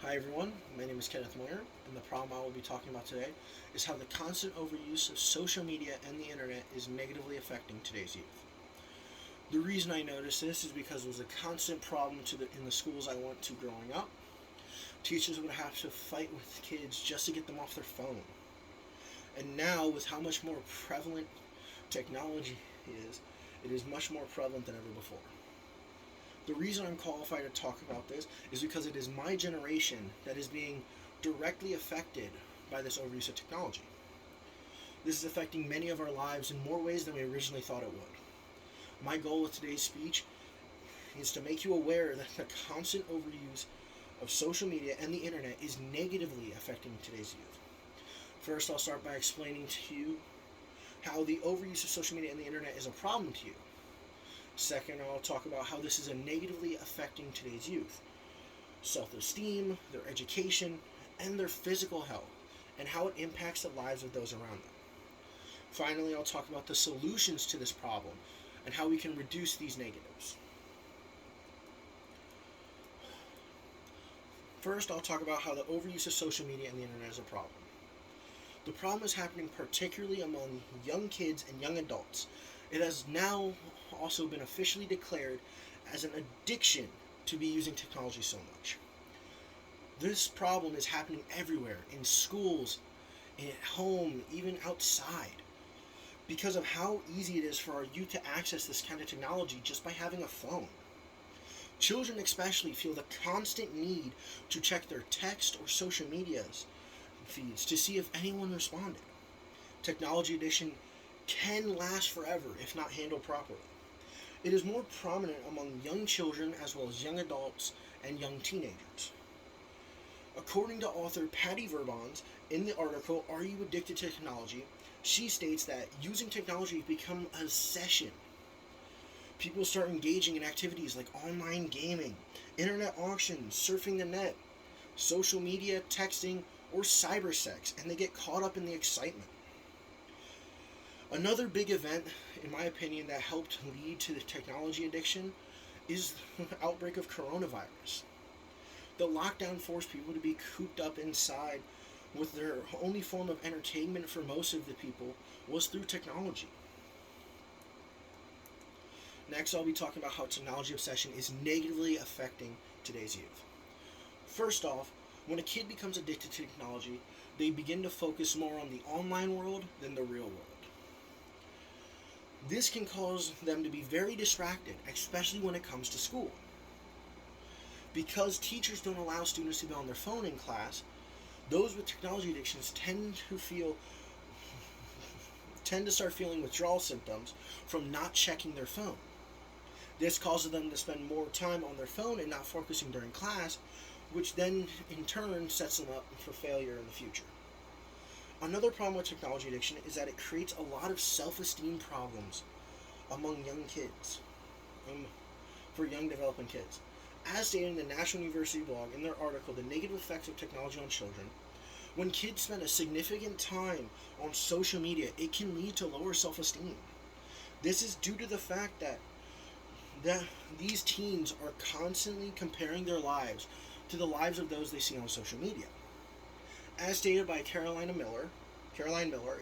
Hi everyone, my name is Kenneth Moyer, and the problem I will be talking about today is how the constant overuse of social media and the internet is negatively affecting today's youth. The reason I notice this is because it was a constant problem in the schools I went to growing up. Teachers would have to fight with kids just to get them off their phone. And now, with how much more prevalent technology is, it is much more prevalent than ever before. The reason I'm qualified to talk about this is because it is my generation that is being directly affected by this overuse of technology. This is affecting many of our lives in more ways than we originally thought it would. My goal with today's speech is to make you aware that the constant overuse of social media and the internet is negatively affecting today's youth. First, I'll start by explaining to you how the overuse of social media and the internet is a problem to you. Second, I'll talk about how this is negatively affecting today's youth. Self-esteem, their education, and their physical health, and how it impacts the lives of those around them. Finally, I'll talk about the solutions to this problem and how we can reduce these negatives. First, I'll talk about how the overuse of social media and the internet is a problem. The problem is happening particularly among young kids and young adults. It has now also been officially declared as an addiction to be using technology so much. This problem is happening everywhere, in schools, at home, even outside, because of how easy it is for our youth to access this kind of technology just by having a phone. Children especially feel the constant need to check their text or social media feeds to see if anyone responded. Technology addiction can last forever if not handled properly. It is more prominent among young children as well as young adults and young teenagers. According to author Patty Verbons, in the article, Are You Addicted to Technology?, she states that using technology has become a obsession. People start engaging in activities like online gaming, internet auctions, surfing the net, social media, texting, or cybersex, and they get caught up in the excitement. Another big event, in my opinion, that helped lead to the technology addiction is the outbreak of coronavirus. The lockdown forced people to be cooped up inside, with their only form of entertainment for most of the people was through technology. Next, I'll be talking about how technology obsession is negatively affecting today's youth. First off, when a kid becomes addicted to technology, they begin to focus more on the online world than the real world. This can cause them to be very distracted, especially when it comes to school. Because teachers don't allow students to be on their phone in class, those with technology addictions tend to start feeling withdrawal symptoms from not checking their phone. This causes them to spend more time on their phone and not focusing during class, which then in turn sets them up for failure in the future. Another problem with technology addiction is that it creates a lot of self-esteem problems among young kids, for young developing kids. As stated in the National University blog in their article, The Negative Effects of Technology on Children, when kids spend a significant time on social media, it can lead to lower self-esteem. This is due to the fact that these teens are constantly comparing their lives to the lives of those they see on social media. As stated by Caroline Miller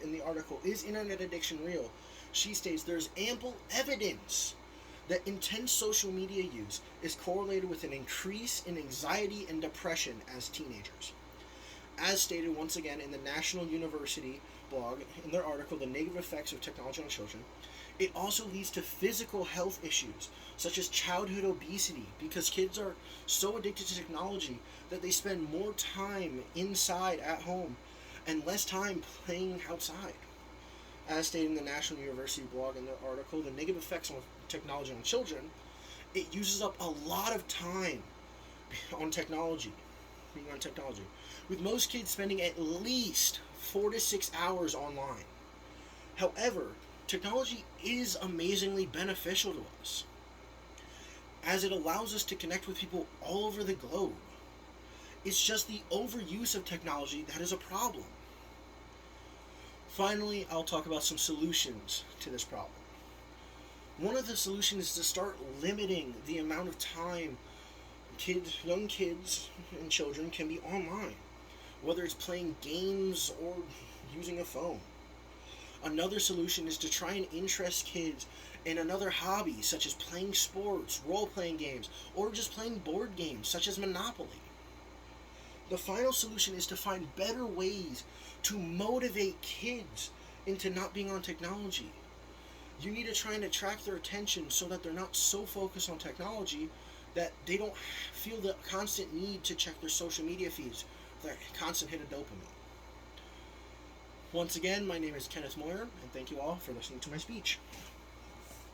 in the article, Is Internet Addiction Real?, she states there's ample evidence that intense social media use is correlated with an increase in anxiety and depression as teenagers. As stated once again in the National University blog in their article, The Negative Effects of Technology on Children, it also leads to physical health issues such as childhood obesity because kids are so addicted to technology that they spend more time inside at home and less time playing outside. As stated in the National University blog in their article, The Negative Effects of Technology on Children, it uses up a lot of time on technology, with most kids spending at least 4 to 6 hours online. However, technology is amazingly beneficial to us, as it allows us to connect with people all over the globe. It's just the overuse of technology that is a problem. Finally, I'll talk about some solutions to this problem. One of the solutions is to start limiting the amount of time young kids and children can be online, whether it's playing games or using a phone. Another solution is to try and interest kids in another hobby, such as playing sports, role-playing games, or just playing board games, such as Monopoly. The final solution is to find better ways to motivate kids into not being on technology. You need to try and attract their attention so that they're not so focused on technology that they don't feel the constant need to check their social media feeds, their constant hit of dopamine. Once again, my name is Kenneth Moyer, and thank you all for listening to my speech.